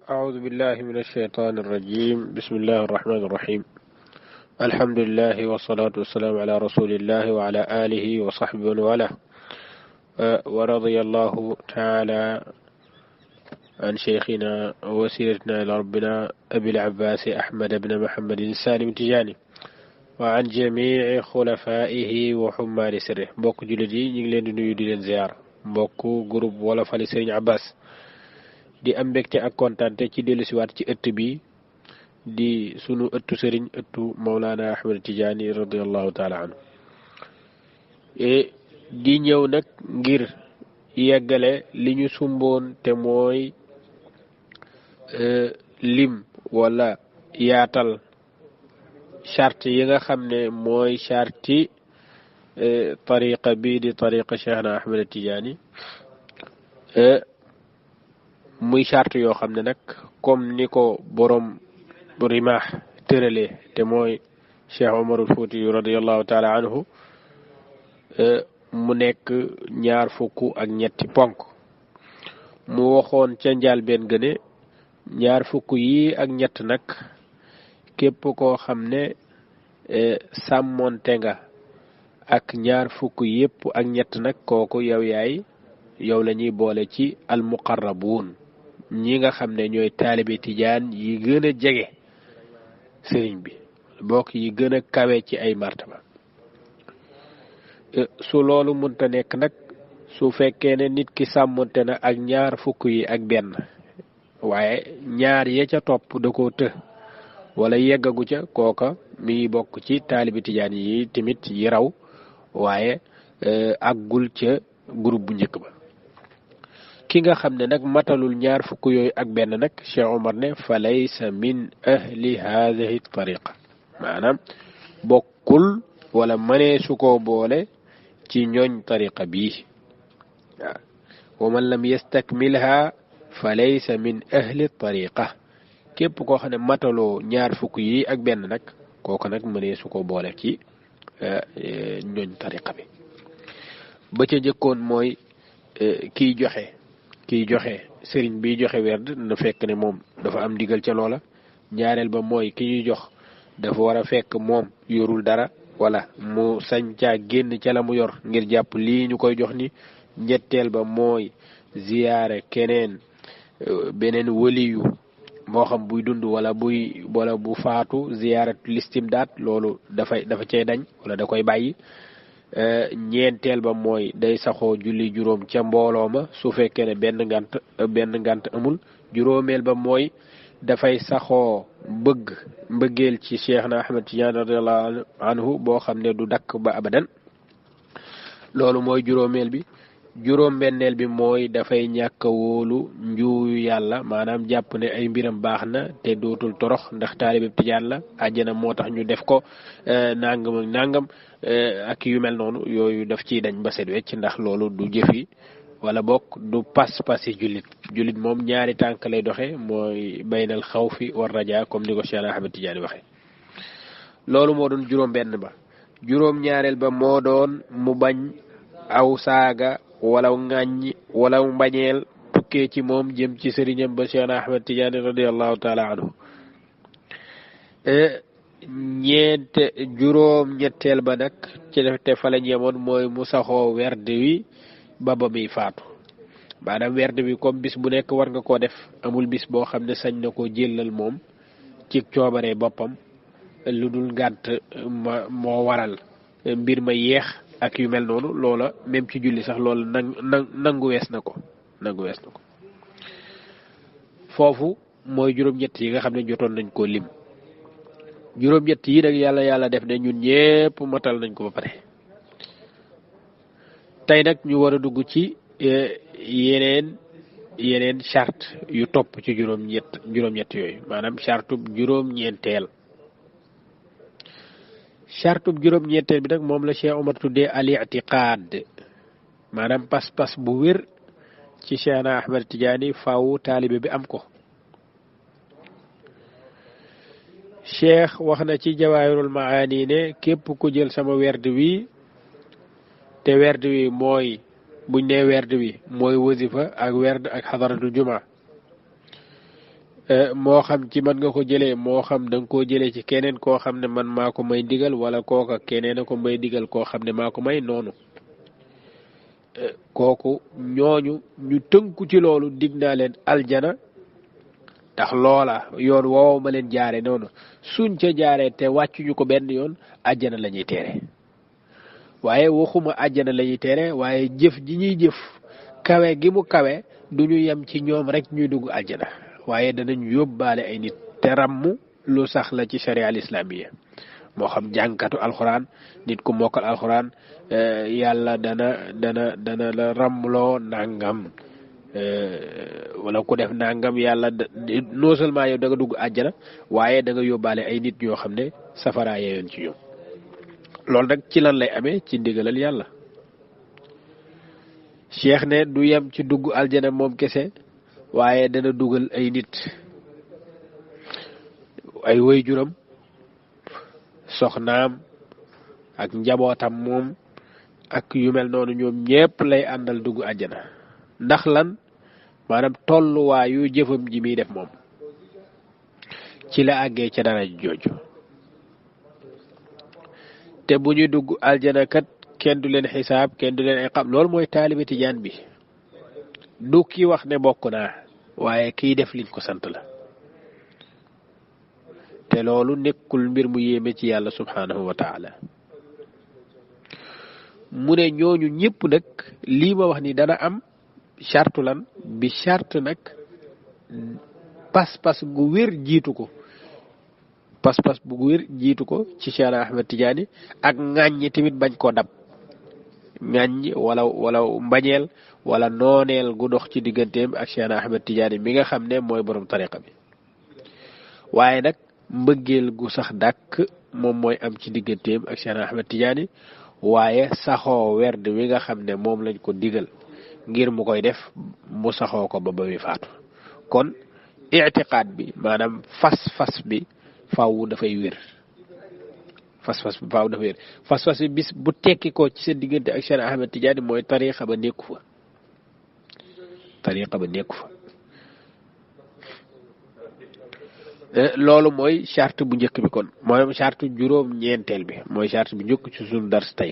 أعوذ بالله من الشيطان الرجيم. بسم الله الرحمن الرحيم. الحمد لله والصلاة والسلام على رسول الله وعلى آله وصحبه وله. ورضي الله تعالى عن شيخنا وسيرتنا إلى ربنا أبي العباس أحمد بن محمد السالم التجاني وعن جميع خلفائه وحمال سره. mbokk jullit yi ñu ngi leen di nuyu di leen ziar mbokk groupe Wolofali Serigne Abbas di am mbégte ak kontaante ci dellusiwaat ci ëtt bi di sunu ëttu sëriñ ëttu Mawlana Ahmad Tijaani radiyallahu taala anhu di ñëw nag ngir yeggale li ñu sumboon te mooy lim wala yaatal charte yi nga xam ne mooy charti tariqa bii di tariqa Cheikhna Ahmad Tijaani muy charte yoo xam ne nag comme ni ko borom rimaax tëralee te mooy Cheikh Omarul Fuuti radiyallahu taala anhu mu nekk 22 ponk mu waxoon ca njàlbéen gëne 20 yi ak ñett nag képp koo xam ne sàmmonte nga ak 20 yépp ak ñett nag kooku yow la ñuy boole ci almuqarrabuun ñi nga xam ne ñooy taalibe tijaan yi gën a jege sëriñ bi bokk yi gën a kawe ci ay martaba su loolu mënta nekk nag su fekkee ne nit ki sàmmonte na ak 20 yi ak benn waaye ñaar ya ca topp da koo të wala yeggagu ca kooka mi ngi bokk ci taalibe tijaan yi tamit yi raw waaye àggul ca groupe bu njëkk ba ki nga xam ne nag matalul 20 yooyu ak benn nag Cheikh Omar ne fa laysa min ahli hadhihi tariqa maanaam bokkul wala mënee su ko boole ci ñooñ tariqa bii waaw wa man lam yastakmilha fa laysa min ahli tariqa képp koo xam ne mataloo 20 yi ak benn nag kooku nag mënee su ko boole ci ñooñ tariqa bi ba ca jëkkoon mooy kiy joxe sëriñ bi joxe werd na fekk ne moom dafa am ndigal ca loola ñaareel ba mooy ki ñuy jox dafa war a fekk moom yorul dara wala mu sañ caa génn ca la mu yor ngir jàpp lii ñu koy jox ni ñetteel ba mooy ziyaare keneen beneen waliyu moo xam buy dund wala bu faatu ziyaaratu listimdaat loolu dafa cay dañ wala da koy bàyyi ñeenteel ba mooy day saxoo julli juróom ca mbooloo ma su fekkee ne benn ngant amul juróomeel ba mooy dafay saxoo mbëggeel ci Cheikhna Ahmad Tidiane radiyallahu anhu boo xam ne du dakk ba abadan loolu mooy juróomeel bi juróom-benneel bi mooy dafay ñàkk a wóolu njuuyu yàlla maanaam jàpp ne ay mbiram baax na te dootul torox ndax taalibe tijaan la àjjana moo tax ñu def ko nangam ak nangam ak yu mel noonu yooyu daf ciy dañ ba set wecc ndax loolu du jëfi wala bokk du pas-pasi jullit moom ñaari tànk lay doxe mooy baynal xawfi war rajaa comme ni ko Cheikh Ahmed Tidiane waxe loolu moo doon juróom-benn ba juróom-ñaareel ba moo doon mu bañ aw saaga wala ŋàññi wala mbañeel tukkee ci moom jëm ci sëriñam ba Cheikh Ahmed Tidiane radiyallahu taala anhu juróom-ñetteel ba nag ci te fa lañ yemoon mooy mu saxoo werd wi ba muy faatu maanaam werd bi comme bis bu nekk war nga koo def amul bis boo xam ne sañ na koo jëlal moom ci coobaree boppam lu dul ngànt moo waral mbir ma yeex ak yu mel noonu loola même ci julli sax loolu nangu wees na ko foofu mooy juróom-ñett yi nga xam ne jotoon nañ koo lim juróom-ñett yi nag yàlla def ne ñun ñépp matal nañ ko ba pare tey nag ñu war a dugg ci yeneen charte yu topp ci juróom-ñett yooyu maanaam chartub juróom-ñeenteel bi nag moom la Cheikh Omar tuddee al-i'tiqaad maanaam pas-pas bu wér ci Cheikhna Ahmad Tidiane faaw taalibe bi am ko cheikh wax na ci jawaahirul maani ne képp ku jël sama werd wi te werd wi mooy buñ ne werd wi mooy wasifa ak werd ak xadaratul juma moo xam ci man nga ko jëlee moo xam da nga koo jëlee ci keneen koo xam ne man maa ko may digal wala kooka keneen a ko may digal koo xam ne maa ko may noonu kooku ñooñu ñu tënku ci loolu dig naa leen aljana ndax loola yoon woow ma leen jaare noonu suñ ca jaaree te wàccuñu ko benn yoon àjjana la ñuy tere waaye waxuma àjjana la ñuy tere waaye jëf ji ñuy jëf kawe gi mu kawe du ñu yem ci ñoom rek ñuy dugg àjjana waaye danañ yóbbaale ay nit te ràmm lu sax la ci sharia al islamiya moo xam jàngkatu alxuraan nit ku mokkal alxuraan yàlla dana la ràmmloo nangam wala ku def nangam yàlla non seulement yow da nga dugg àjjana waaye da nga yóbbaale ay nit ñoo xam ne safara yeyoon ci ñoom loolu nag ci lan lay amee ci ndigalal yàlla cheikh ne du yem ci dugg aljana moom kese waaye dana dugal ay nit ay waajuram soxnaam ak njabootam moom ak yu mel noonu ñoom ñépp lay àndal dugg àjjana ndax lan maanaam tolluwaayu jëfam ji muy def moom ci la àggee ca dara jooju te bu ñuy dugg aljana kat kenn du leen xisaab kenn du leen iqaab loolu mooy taalibe tijaan bi du ki wax ne bokk naa waaye kiy def liñ ko sant la te loolu nekkul mbir mu yéeme ci yàlla subhanahu wa taala mu ne ñooñu ñëpp nag lii ma wax ni dana am charte lan bi charte nag pas-pas gu wér jiitu ko pas-pas bu wér jiitu ko ci Cheikh Ahmed Tidiane ak ŋàññi tamit bañ koo dab ŋàññi wala mbañeel wala nooneel gu dox ci digganteem ak Cheikh Ahmed Tidiane mi nga xam ne mooy borom tariqa bi waaye nag mbëggeel gu sax dàkk moom mooy am ci digganteem ak Cheikh Ahmed Tidiane waaye saxoo werd wi nga xam ne moom lañ ko digal ngir mu koy def mu saxoo ko ba muy faatu kon i'tiqaad bi maanaam fas-fas bi faaw dafay wér fas-fas bi faaw dafay wér fas-fas bi bis bu tekki ko ci sa diggante ak Cheikh Ahmed Tidiane mooy tariqa ba nekku fa loolu mooy charte bu njëkk bi kon mooy charte juróom ñeenteel bi mooy charte bi njëkk ci suñu dars tey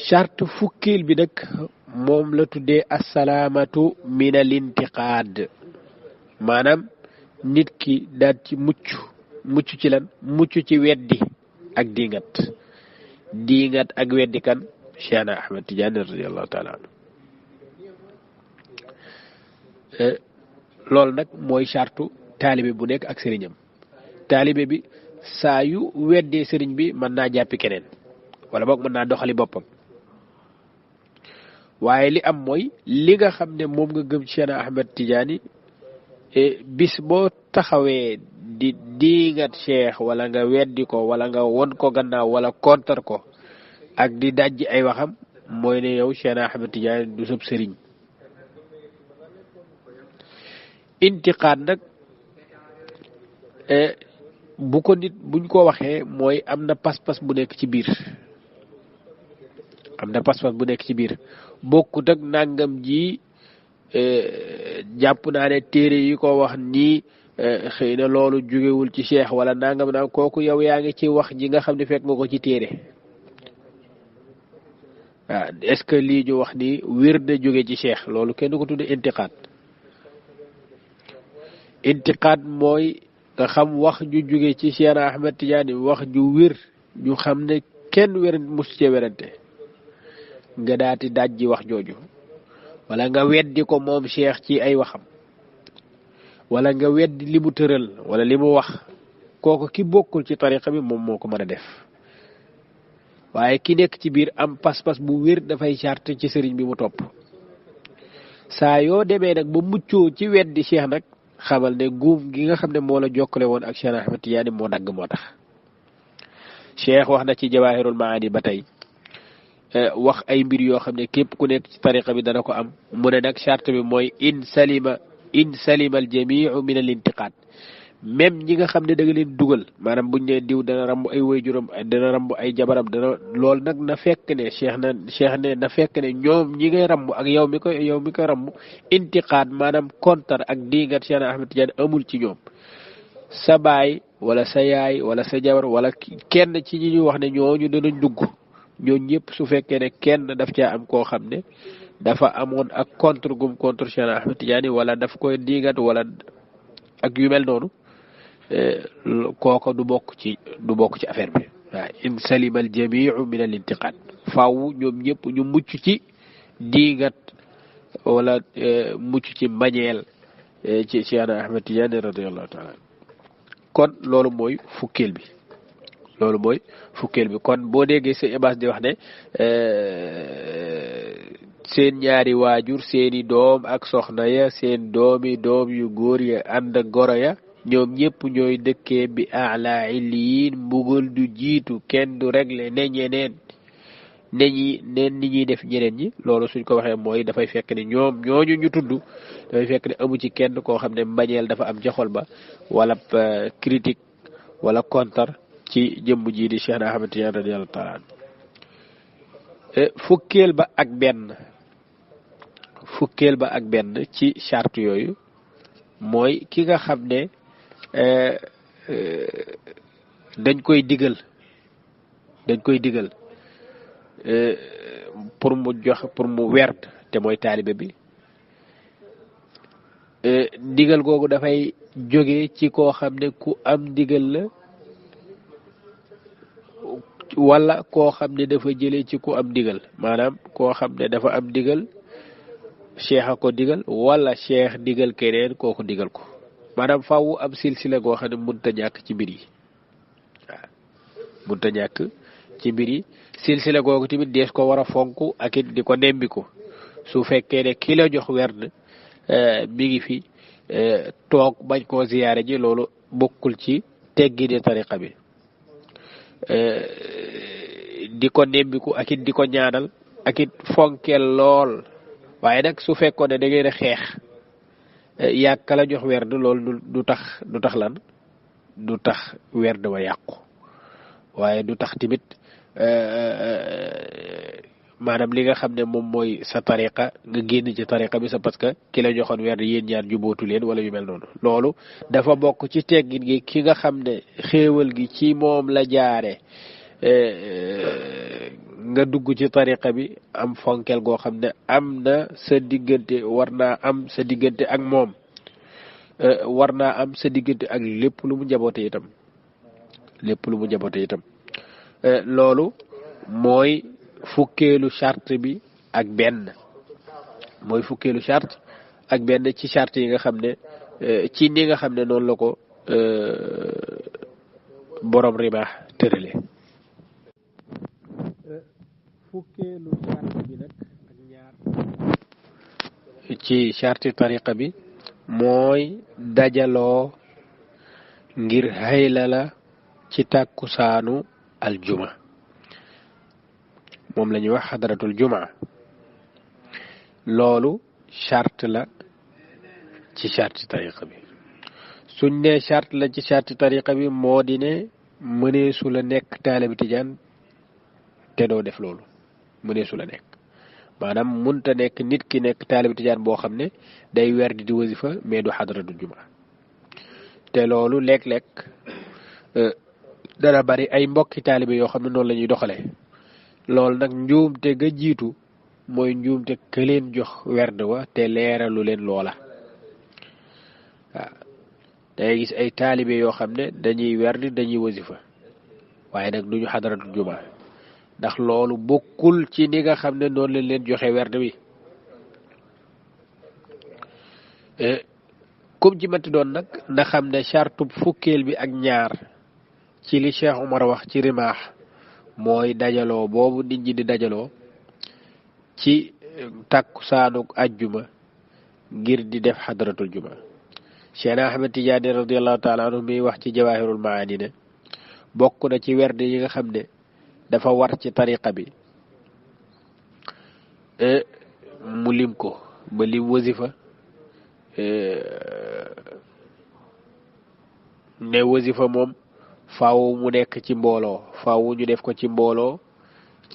charte fukkeel bi nag moom la tuddee assalaamatu min al intiqaad maanaam nit ki daal ci mucc ci lan mucc ci weddi ak diingat ak weddi kan Cheikh Ahmed Tidiane radiyallahu taala anhu loolu nag mooy chartu taalibe bu nekk ak sëriñam taalibe bi saa yu weddee sëriñ bi mën naa jàppi keneen wala boog mën naa doxali boppam waaye li am mooy li nga xam ne moom nga gëm Cheikh Ahmed Tidiane bis boo taxawee di diingat Cheikh wala nga weddi ko wala nga won ko gannaaw wala kontar ko ak di dajji ay waxam mooy ne yow Cheikh Ahmed Tidiane du sab sëriñ intiqaad nag bu ko nit buñ ko waxee mooy am na pas-pas bu nekk ci biir bokkut ak nangam ji jàpp naa ne téere yi ko wax nii xëy na loolu jógewul ci cheikh wala nangam naa kooku yow yaa ngi ci wax ji nga xam ne fekk nga ko ci téere waaw est-ce que lii ñu wax nii wér na jóge ci cheikh loolu kenn ko tudde intiqaad mooy nga xam wax ju jóge ci Cheikh Ahmed Tidiane wax ju wér ñu xam ne kenn mus cee werante nga daati dajji wax jooju wala nga weddi ko moom cheikh ci ay waxam wala nga weddi li mu tëral wala li mu wax kooku ki bokkul ci tariqa bi moom moo ko mën a def waaye ki nekk ci biir am pas-pas bu wér dafay charte ci sëriñ bi mu topp saa yoo demee nag ba muccoo ci weddi cheikh nag xamal ne guum gi nga xam ne moo la jokkale woon ak Cheikh Ahmed Tidiane moo dagg moo tax cheikh wax na ci Jawahirul Maani ba tey wax ay mbir yoo xam ne képp ku nekk ci tariqa bi dana ko am mu ne nag charte bi mooy in salima al jamiu min al intiqaad même ñi nga xam ne da nga leen dugal maanaam buñ ne diw dana ramb ay waajuram dana ramb ay jabaram dana loolu nag na fekk ne cheikh ne na fekk ne ñoom ñi ngay ramb ak yow mi koy ramb intiqaad maanaam kontar ak diingat Cheikh Ahmed Tidiane amul ci ñoom sa baay wala sa yaay wala sa jabar wala kenn ci ñi ñu wax ne ñooñu danañ dugg ñooñu ñëpp su fekkee ne kenn daf caa am koo xam ne dafa amoon ak contre Cheikh Ahmed Tidiane wala daf koy diingat wala ak yu mel noonu kooka du bokk ci affaire bi waaw in salima al jamiu min al intiqad faaw ñoom ñëpp ñu mucc ci diingat wala mucc ci mbañeel ci Cheikh Ahmed Tidiane radiyallahu taala kon loolu mooy fukkeel bi kon boo déggee sa Ibaas di wax ne seen ñaari waajur seeni doom ak soxna ya seen doom yu góor ya ànd ak goro ya ñoom ñëpp ñooy dëkkee bi ala illiyin mbugal du jiitu kenn du réglé ne ñeneen ni ñuy def ñeneen ñi loolu suñ ko waxee mooy dafay fekk ne ñoom ñooñu ñu tudd dafay fekk ne amu ci kenn koo xam ne mbañeel dafa am ca xol ba wala critique wala kontar ci jëmm ji di Cheikh Ahmed Tidiane radiyallahu taala fukkeel ba ak benn ci charte yooyu mooy ki nga xam ne dañ koy digal pour mu werd te mooy taalibe bi digal googu dafay jóge ci koo xam ne ku am digal la wala koo xam ne dafa jëlee ci ku am digal maanaam koo xam ne dafa am digal cheikh a ko digal wala cheikh digal keneen kooku digal ko maanaam faaw am silsila goo xam ne mënta ñàkk ci mbir yi waaw mënta ñàkk ci mbir yi silsila googu tamit dees ko war a fonk ak it di ko nembiku su fekkee ne ki la jox werd mi ngi fi toog bañ koo ziyaare ji loolu bokkul ci teggini tariqa bi di ko nembiku ak it di ko ñaanal ak it fonkeel lool waaye nag su fekkoon ne da ngeen a xeex yàgg ka la jox werd loolu du tax lan du tax werd wa yàqu waaye du tax tamit maanaam li nga xam ne moom mooy sa tariqa nga génn ci tariqa bi sa parce que ki la joxoon werd yéen ñaar jubootu leen wala yu mel noonu loolu dafa bokk ci teggin gi ki nga xam ne xéewal gi ci moom la jaare nga dugg ci tariqa bi am fonkel goo xam ne am na sa diggante war naa am sa diggante ak moom war naa am sa diggante ak lépp lu mu njaboote itam loolu mooy fukkeelu charte bi ak benn ci charte yi nga xam ne ci ni nga xam ne noonu la ko borom rimaax tërale fukkeelu charte bi nag ak ñaar ci charte tariqa bi mooy dajaloo ngir hayla la ci tàkkusaanu aljuma moom la ñuy wax xadaratul juma loolu charte la ci charte tariqa bi suñ ne charte la ci charte tariqa bi moo di ne mëneesu la nekk taalibe tijaan te doo def loolu mëneesu la nekk maanaam munta nekk nit ki nekk taalibe tijaan boo xam ne day weer di wasifa mais du xadaratul juma te loolu léeg-léeg dana bari ay mbokki taalibe yoo xam ne noonu la ñuy doxalee loolu nag njuumte ga jiitu mooy njuumte ka leen jox werd wa te leeralu leen loola waaw dangay gis ay taalibe yoo xam ne dañuy werd dañuy wasifa waaye nag duñu xadaratul juma ndax loolu bokkul ci ni nga xam ne noonu leen leen joxe werd wi comme ci matti doon nag na xam ne chartub fukkeel bi ak ñaar ci li Cheikh Omar wax ci rimaax mooy dajaloo boobu nit ñi di dajaloo ci takkusaanug ajjuma ngir di def xadaratul juma Cheikh Ahmed Tidiane radiyallahu taala anhu mi wax ci jawahirul maani ne bokk na ci werd yi nga xam ne dafa war ci tariqa bi mu lim ko ba lim wasifa ne wasifa moom faaw mu nekk ci mbooloo faaw ñu def ko ci mbooloo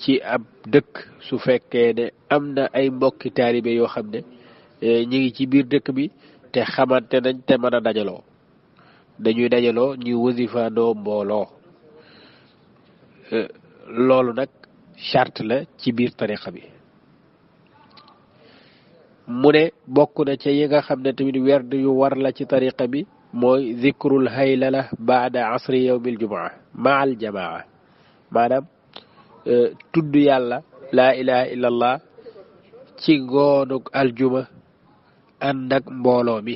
ci ab dëkk su fekkee ne am na ay mbokki taalibe yoo xam ne ñi ngi ci biir dëkk bi te xamante nañ te mën a dajaloo dañuy dajaloo ñuy wasifa doo mbooloo loolu nag charte la ci biir tariqa bi mu ne bokk na ca yi nga xam ne tamit werd yu war la ci tariqa bi mooy zikrul haylala baada asri yawmil jumaa maa al jamaa maanaam tudd yàlla laa ilaha illallah ci ngoonuk aljuma ànd ak mbooloo mi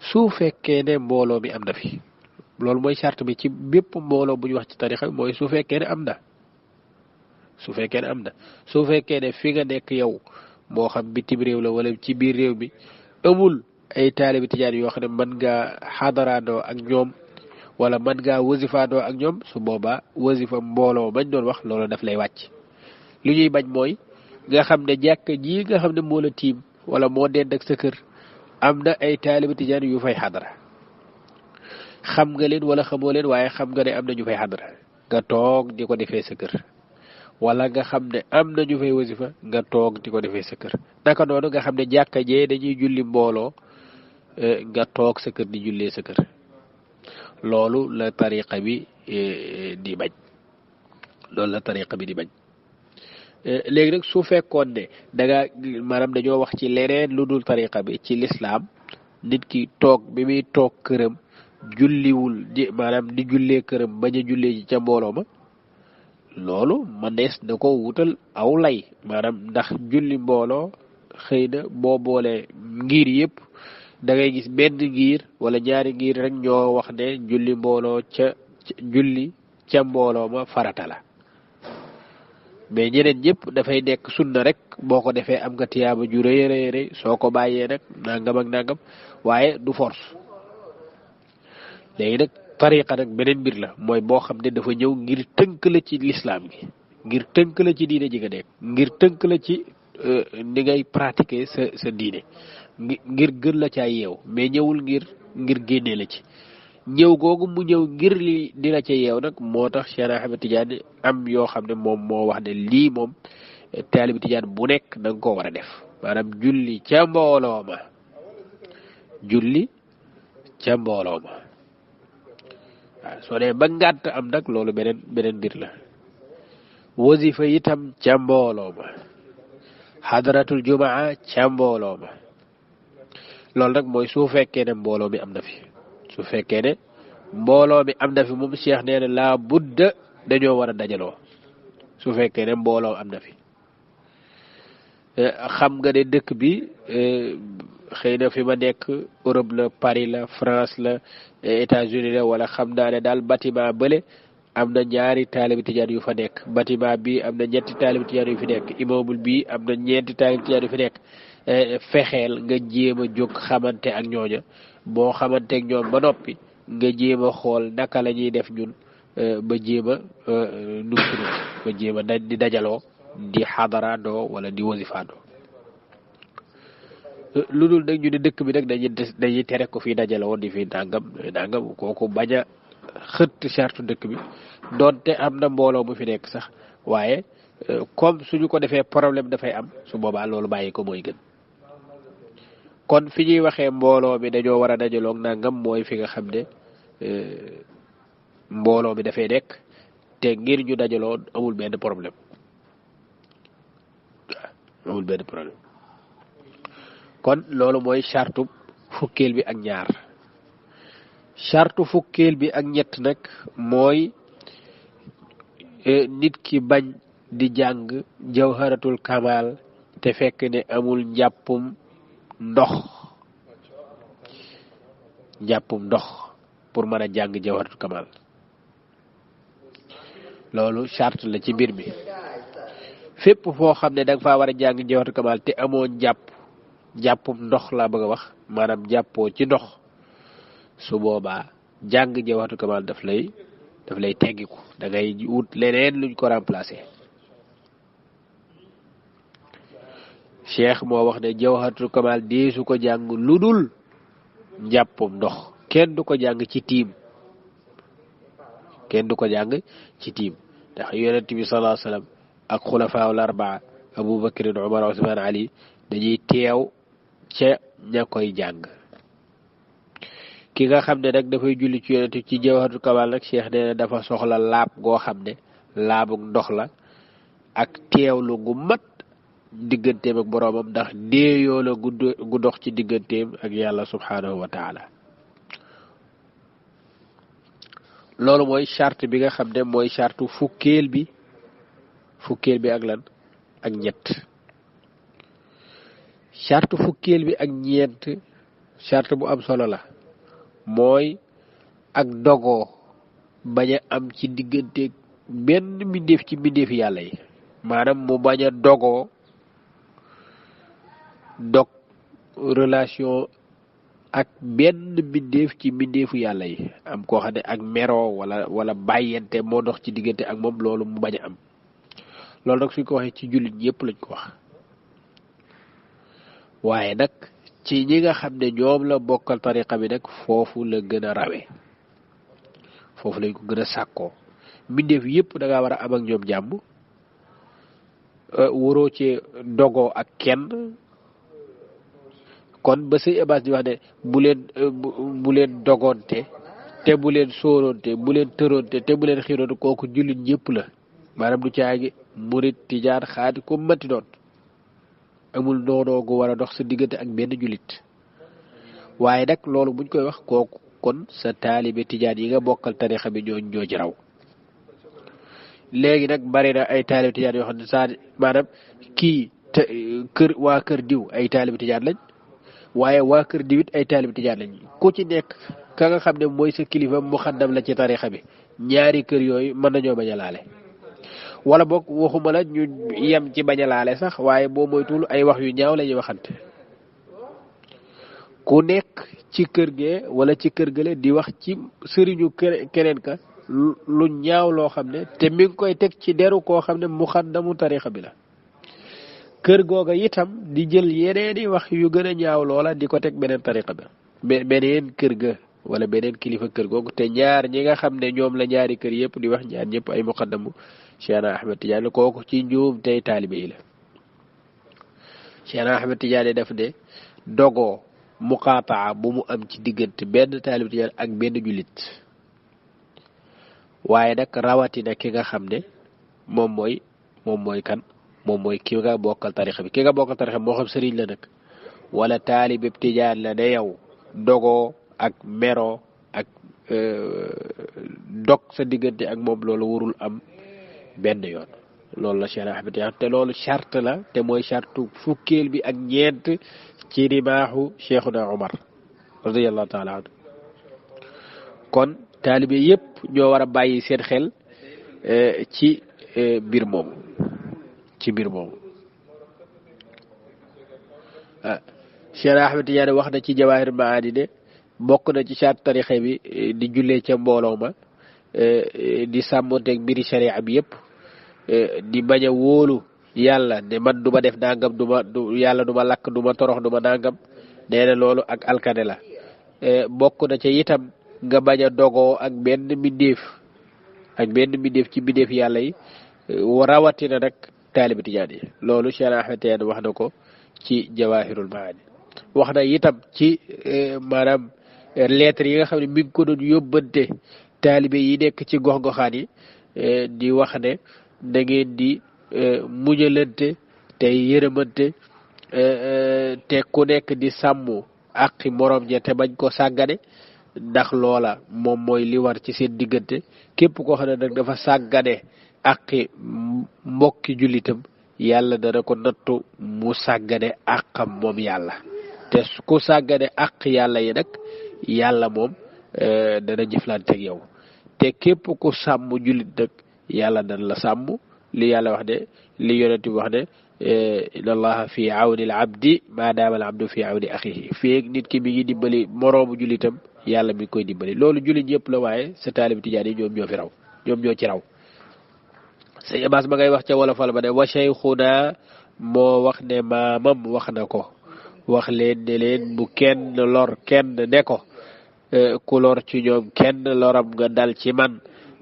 su fekkee ne mbooloo mi am na fi loolu mooy charte bi ci bépp mbooloo bu ñu wax ci tarixa bi mooy su fekkee ne am na su fekkee ne fi nga nekk yow moo xam bitim réew la wala ci biir réew mi amul ay taalibi tijaan yoo xam ne mën ngaa xadaraandoo ak ñoom wala mën ngaa wasifaandoo ak ñoom su boobaa wasifa mbooloo bañ doon wax loolu daf lay wàcc li ñuy bañ mooy nga xam ne jàkk ji nga xam ne moo la tiim wala moo dend ak sa kër am na ay taalibi tijaan yu fay xadara xam nga leen wala xamoo leen waaye xam nga ne am na ñu fay xadara nga toog di ko defee sa kër wala nga xam ne am na ñu fay wasifa nga toog di ko defee sa kër naka noonu nga xam ne jàkka jee dañuy julli mbooloo nga toog sa kër di jullee sa kër loolu la tariqa bi di bañ léegi nag su fekkoon ne danga maanaam dañoo wax ci leneen lu dul tariqa bi ci lislaam nit ki toog bi muy toog këram julliwul maanaam di jullee këram bañ a jullee ji ca mbooloo ma loolu mënees na ko wutal aw lay maanaam ndax julli mbooloo xëy na boo boolee ngir yëpp da ngay gis benn ngir wala ñaari ngir rek ñoo wax ne julli mbooloo julli ca mbooloo ma farata la mais ñeneen ñëpp dafay nekk sunna rek boo ko defee am nga tiyaaba ju rëy rëy soo ko bàyyee nag nangam ak nangam waaye du force léegi nag tariqa nag beneen mbir la mooy boo xam ne dafa ñëw ngir tënk la ci lislaam gi ngir tënk la ci diine ji nga nekk ngir tënk la ci ni ngay pratiquer sa diine ngir gën la caa yeew mais ñëwul ngir génnee la ci ñëw googu mu ñëw ngir li di la ca yeew nag moo tax Cheikh Ahmed Tidiane am yoo xam ne moom moo wax ne lii moom taalibi Tidiane bu nekk da nga koo war a def maanaam julli ca mbooloo ma waaw soo dee ba ngàtt am nag loolu beneen mbir la wasifa itam ca mbooloo ma xadaratul jumaa ca mbooloo ma loolu nag mooy su fekkee ne mbooloo mi am na fi su fekkee ne mbooloo mi am na fi moom Cheikh nee na laa budda dañoo war a dajaloo su fekkee ne mbooloo am na fi xam nga ne dëkk bi xëy na fi ma nekk Europe la Paris la France la États-Unis la wala xam naa ne daal bâtiment bële am na ñaari taalibi tijaan yu fa nekk bâtiment bi am na ñetti taalibi tijaan yu fi nekk immeuble bi am na ñeenti taalibi tijaan yu fi nekk fexeel nga jéem a jóg xamante ak ñooña boo xamante ak ñoom ba noppi nga jéem a xool naka la ñuy def ñun ba jéem a ba jéem a di dajaloo di xadaraandoo wala di wasifaandoo lu dul nag ñu ne dëkk bi nag dañuy tere ko fii dajaloo di fi nangam kooku bañ a xëtt chartu dëkk bi doonte am na mbooloo mu fi nekk sax waaye comme suñu ko defee problème dafay am su boobaa loolu bàyyi ko mooy gën kon fi ñuy waxee mbooloo mi dañoo war a dajaloo nangam mooy fi nga xam ne mbooloo mi dafay nekk te ngir ñu dajaloo amul benn problème kon loolu mooy chartu fukkeel bi ak ñaar chartu fukkeel bi ak ñett nag mooy nit ki bañ di jàng jawharatul kamal te fekk ne amul njàppum ndox pour mën a jàng jawharatul kamal loolu charte la ci mbir mi fépp foo xam ne da nga faa war a jàng jawharatul kamal te amoo jàppum ndox laa bëgg a wax maanaam jàppoo ci ndox su boobaa jàng jawharatul kamal daf lay teggiku da ngay wut leneen luñ ko remplacer cheikh moo wax ne jawharatul kamal deesu ko jàng lu dul njàppum ndox kenn du ko jàng ci tiim kenn du ko jàng ci tiim ndax yonent bi sallallahu alayhi wasallam ak xulafaawul arbaa Abu Bakrin Umar Usmaan Ali dañuy teew ca ña koy jàng ki nga xam ne nag dafay julli ci yonent ci Jawharatul Kamal nag Cheikh nee na dafa soxla laab goo xam ne laabug ndox la ak teewlu gu mat digganteem ak boroomam ndax déeyoo la gu dox ci digganteem ak yàlla subhaanahu wa taala loolu mooy charte bi nga xam ne mooy charte fukkeel bi ak lan ak ñett charte fukkeel bi ak ñeent charte bu am solo la mooy ak dogoo bañ a am ci diggante benn mbindeef ci mbindeefi yàlla yi maanaam mu bañ a dogoo dog relation ak benn mbindeef ci mbindeefu yàlla yi am koo xam ne ak meroo wala bàyyente moo dox ci diggante ak moom loolu mu bañ a am loolu nag suñ ko waxee ci jullit ñëpp lañ ko wax waaye nag ci ñi nga xam ne ñoom la bokkal tariqa bi nag foofu la gën a rawe foofu lañ ko gën a sàkkoo mbindeef yëpp da ngaa war a am ak ñoom jàmm waroo ci dogoo ak kenn kon ba sëñ Abbas di wax ne bu leen dogoonte te bu leen sóoronte bu leen tëroonte te bu leen xiiroonte kooku jullit ñëpp la maanaam du caagi murit tijaan xaadi ko matti doon amul noonoo gu war a dox sa diggante ak benn jullit waaye nag loolu buñ koy wax kooku kon sa taalibe tijaan yi nga bokkal tarixa bi ñoo ci raw léegi nag bari na ay taalibe tijaan yoo xam ne saa maanaam kii waa kër diw ay taalibe tijaan lañ waaye waa kër diw it ay taalibe tijaan lañ ku ci nekk ka nga xam ne mooy sa kilifa mu xaddam la ci tarixa bi ñaari kër yooyu mën nañoo bañ a laale wala boog waxuma la ñu yem ci bañ a laale sax waaye boo moytuwul ay wax yu ñaaw la ñuy waxante ku nekk ci kër gee wala ci kër gële di wax ci sëriñu keneen ka lu ñaaw loo xam ne te mi ngi koy teg ci deru koo xam ne mu xaddamu tarixa bi la kër googa itam di jël yeneeni wax yu gën a ñaaw loola di ko teg beneen tarixa bi beneen kër ga wala beneen kilifa kër googu te ñaar ñi nga xam ne ñoom la ñaari kër yëpp di wax ñaar ñëpp ay muqaddamu Cheikhna Ahmed Tidiane kooku ci njuum tey taalibe yi la Cheikhna Ahmed Tidiane def de dogoo muqaataa bu mu am ci diggante benn taalibe Tidiane ak benn jullit waaye nag rawatina ki nga xam ne moom mooy kan moom mooy ki nga bokkal tarixa bi ki nga bokkal tarixa bi moo xam sëriñ la nag wala taalibe Tidiane la ne yow dogoo ak mero ak dog sa diggante ak moom loolu warul am benn yoon loolu la Cheikh Ahmed Tidiane te loolu charte la te mooy charte fukkeel bi ak ñeent ci rimaaxu Cheikhuna Omar radiyallahu taala anhu kon taalibe yépp ñoo war a bàyyi seen xel ci mbir moomu Cheikh Ahmed Tidiane wax na ci Jawaahir Maani ne bokk na ci charte tarixa bi di jullee ca mbooloo ma di sàmmonteeg mbiri sharia bi yëpp di bañ a wóolu yàlla ne man du ma def nangam yàlla du ma lakk du ma torox du ma nangam nee na loolu ak alkane la bokk na ca itam nga bañ a dogoo ak benn mbindeef ci mbindeef yàlla yi rawatina nag taalibe tijaan yi loolu Cheikh Ahmed Tidiane wax na ko ci Jawaahirul Maani wax na itam ci maanaam lettre yi nga xam ne mi ngi ko doon yóbbante taalibe yi nekk ci gox-goxaan yi di wax ne da ngeen di muñalante te yërëmante te ku nekk di sàmm aqi morom ja te bañ ko sàggane ndax loola moom mooy li war ci seen diggante képp koo xam ne nag dafa sàggane aqi mbokki jullitam yàlla dana ko nattu mu sàggane aqam moom yàlla te ku sàggane aq yàlla yi nag yàlla moom dana jëflante ak yow te képp ku sàmm jullit nag yàlla dana la sàmm li yàlla wax ne li yonent bi wax ne inna allaha fi awni al abdi maadaama al abdu fi awni axihi feeg nit ki mi ngi dimbali moroomu jullitam yàlla mi ngi koy dimbali loolu jullit ñëpp la waaye sa taalibe tijaan yi ñoom ñoo ci raw sëñ Abbas ma ngay wax ca wolofal ba ne wa cheikhuna moo wax ne maamam wax na ko wax leen ne leen bu kenn lor kenn ne ko ku lor ci ñoom kenn loram nga dal ci man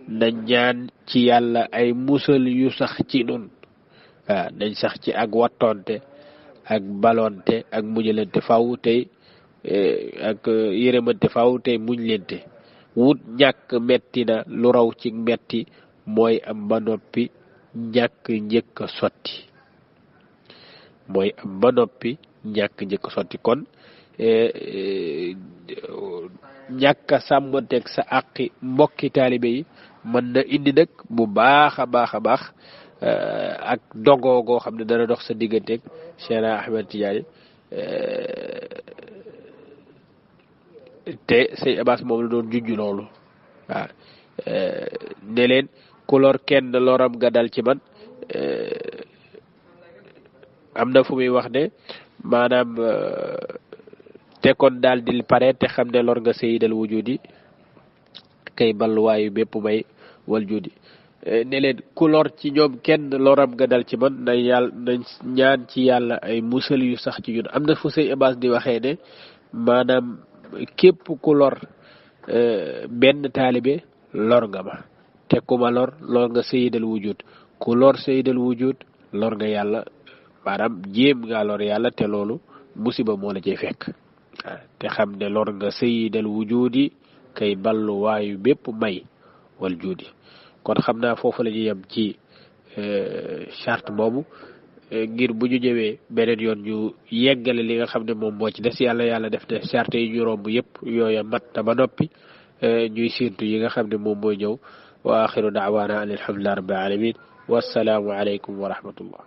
nañ ñaan ci yàlla ay musal yu sax ci nun waaw nañ sax ci ak wattonte ak balonte ak muñalante faw tey ak yërëmante faw tey muñ lente wut ñàkk metti na lu raw ci metti mooy am ba noppi ñàkk njëkk a sotti mooy am ba noppi ñàkk njëkk a sotti kon ñàkk a sàmmanteeg sa àqi mbokki taalibe yi mën na indi nag bu baax a baax a baax ak dogoo goo xam ne dana dox sa digganteeg Cheikh Ahmed Tidiane te sëñ Abbas moom la doon junj loolu waaw ne leen ku lor kenn loram nga dal ci man am na fu muy wax ne maanaam te kon daal di pare te xam ne lor nga sayyidal wujudi kay balluwaayu bépp may wal judi ne leen ku lor ci ñoom kenn loram nga dal ci man na yàlla nañ ñaan ci yàlla ay musal yu sax ci ñun am na fu sëñ Abbas di waxee ne maanaam képp ku lor benn taalibe lor nga ma te ku ma lor nga sayyidal wujud ku lor sayyidal wujud lor nga yàlla maanaam jéem nga lor yàlla te loolu musiba moo la cay fekk te xam ne lor nga sayyidal wujudi kay ballu waayu bépp may wal juudi kon xam naa foofu la ñuy yem ci charte boobu ngir bu ñu ñëwee beneen yoon ñu yeggale li nga xam ne moom moo ci des yàlla def ne charte yi ñu romb yëpp yooya mat na ba noppi ñuy séentu yi nga xam ne moom mooy ñëw wa axiru daawaana an alhamdulillahi rabbil alamin wassalaamu aleykum wa rahmatullah